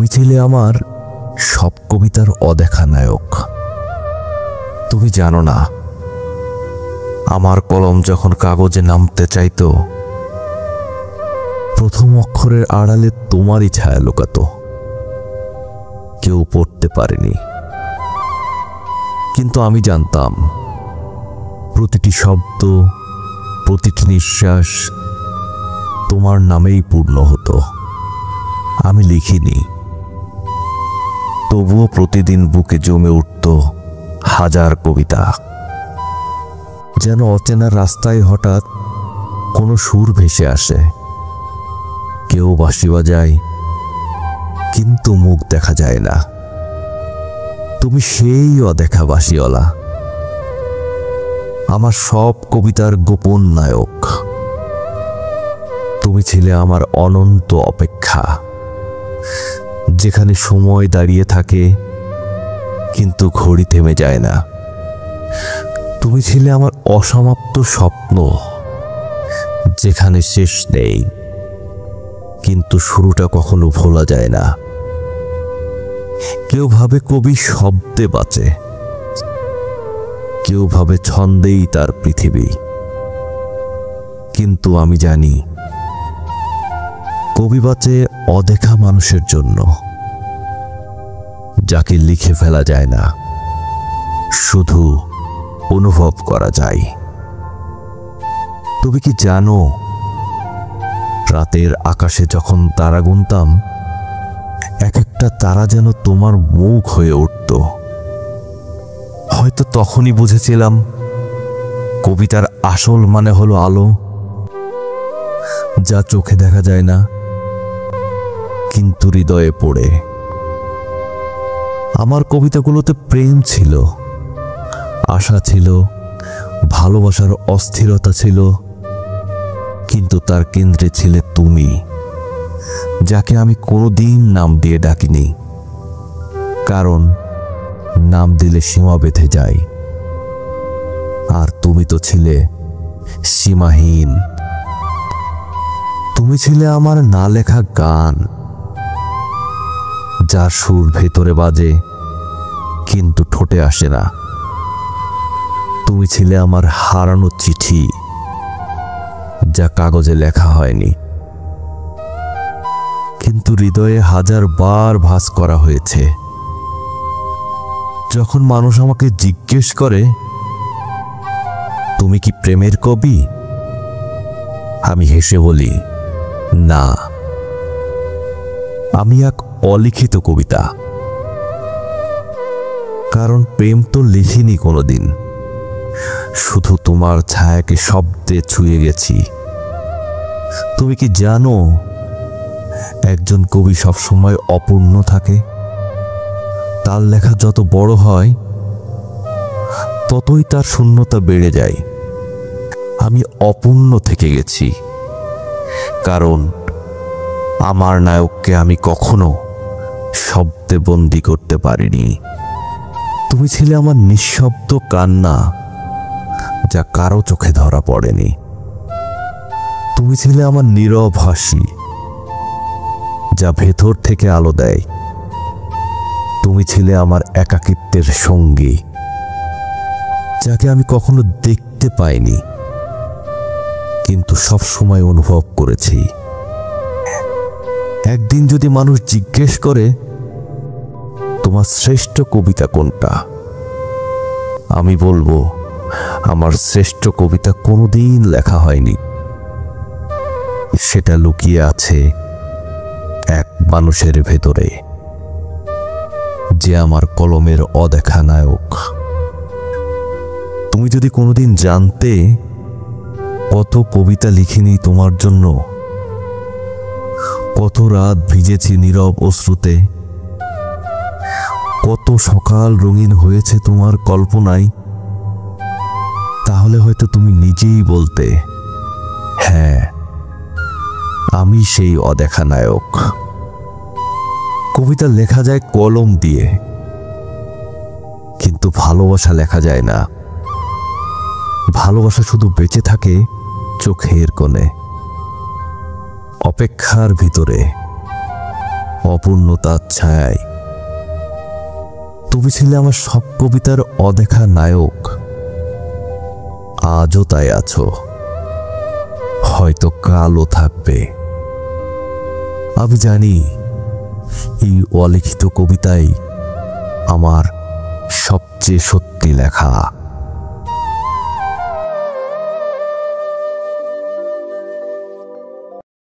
তুমি ছিলে আমার সব কবিতার অদেখা নায়ক। তুমি জানো না, আমার কলম যখন কাগজে নামতে চাইতো, প্রথম অক্ষরের আড়ালে তোমারই ছায়া লুকাতো। কেউ পড়তে পারেনি, কিন্তু আমি জানতাম প্রতিটি শব্দ, প্রতিটি নিঃশ্বাস তোমার নামেই পূর্ণ হতো। আমি লিখিনি, তবুও প্রতিদিন বুকে জমে উঠত হাজার কবিতা। যেন অচেনা রাস্তায় হঠাৎ কোনো সুর ভেসে আসে, কেউ বাঁশি বাজায়, কিন্তু মুখ দেখা যায় না। তুমি সেই অদেখা বাঁশিওয়ালা, আমার সব কবিতার গোপন নায়ক। তুমি ছিলে আমার অনন্ত অপেক্ষা, যেখানে সময় দাঁড়িয়ে থাকে কিন্তু ঘড়ি থেমে যায় না। তুমি ছিলে আমার অসমাপ্ত স্বপ্ন, যেখানে শেষ নেই কিন্তু শুরুটা কখনো ভোলা যায় না। কেউ ভাবে কবি শব্দে বাঁচে, কেউ ভাবে ছন্দেই তার পৃথিবী, কিন্তু আমি জানি কবি বাঁচে অদেখা মানুষের জন্য, যাকে লিখে ফেলা যায় না, শুধু অনুভব করা যায়। তুমি কি জানো, রাতের আকাশে যখন তারা গুনতাম, এক একটা তারা যেন তোমার মুখ হয়ে উঠত। হয়তো তখনই বুঝেছিলাম কবিতার আসল মানে হলো আলো, যা চোখে দেখা যায় না কিন্তু হৃদয়ে পড়ে। আমার কবিতাগুলোতে প্রেম ছিল, আশা ছিল, ভালোবাসার অস্থিরতা ছিল, কিন্তু তার কেন্দ্রে ছিলে তুমি, যাকে আমি কোনোদিন নাম দিয়ে ডাকিনি, কারণ নাম দিলে সীমা বেঁধে যায়। আর তুমি তো ছিলে সীমাহীন। তুমি ছিলে আমার না লেখা গান, যার সুর ভেতরে বাজে কিন্তু ঠোঁটে আসে না। তুমি ছিলে আমার হারানো চিঠি, যা কাগজে লেখা হয়নি কিন্তু হৃদয়ে হাজার বার ভাঁজ করা হয়েছে। যখন মানুষ আমাকে জিজ্ঞেস করে তুমি কি প্রেমের কবি, আমি হেসে বলি না, আমি এক অলিখিত কবিতা। কারণ প্রেম তো লিখিনি কোনোদিন, শুধু তোমার ছায়াকে শব্দে ছুঁয়ে গেছি। তুমি কি জানো, একজন কবি সবসময় অপূর্ণ থাকে। তার লেখা যত বড় হয় ততই তার শূন্যতা বেড়ে যায়। আমি অপূর্ণ থেকে গেছি, কারণ আমার নায়ককে আমি কখনো শব্দে বন্দি করতে পারিনি। তুমি ছিলে আমার নিঃশব্দ কান্না, যা কারো চোখে ধরা পড়েনি। তুমি ছিলে আমার নীরব হাসি, যা ভেতর থেকে আলো দেয়। তুমি ছিলে আমার একাকিত্বের সঙ্গী, যাকে আমি কখনো দেখতে পাইনি কিন্তু সব সময় অনুভব করেছি। একদিন যদি মানুষ জিজ্ঞেস করে তোমার শ্রেষ্ঠ কবিতা কোনটা, আমি বলবো আমার শ্রেষ্ঠ কবিতা কোনোদিন লেখা হয়নি, সেটা লুকিয়ে আছে এক মানুষের ভেতরে, যে আমার কলমের অদেখা নায়ক। তুমি যদি কোনোদিন জানতে কত কবিতা লিখিনি তোমার জন্য, কত রাত ভিজেছি নীরব অশ্রুতে, কত সকাল রঙিন হয়েছে তোমার কল্পনায়, তাহলে হয়তো তুমি নিজেই বলতে, হ্যাঁ, আমি সেই অদেখা নায়ক। কবিতা লেখা যায় কলম দিয়ে, কিন্তু ভালোবাসা লেখা যায় না। ভালোবাসা শুধু বেঁচে থাকে চোখের কোণে, অপেক্ষার ভিতরে, অপূর্ণতার ছায়ায়। তুমি ছিলে আমার সব কবিতার অদেখা নায়ক, আজও তাই আছো, হয়তো কালও থাকবে। আমি জানি এই অলিখিত কবিতাই আমার সবচেয়ে সত্যি লেখা।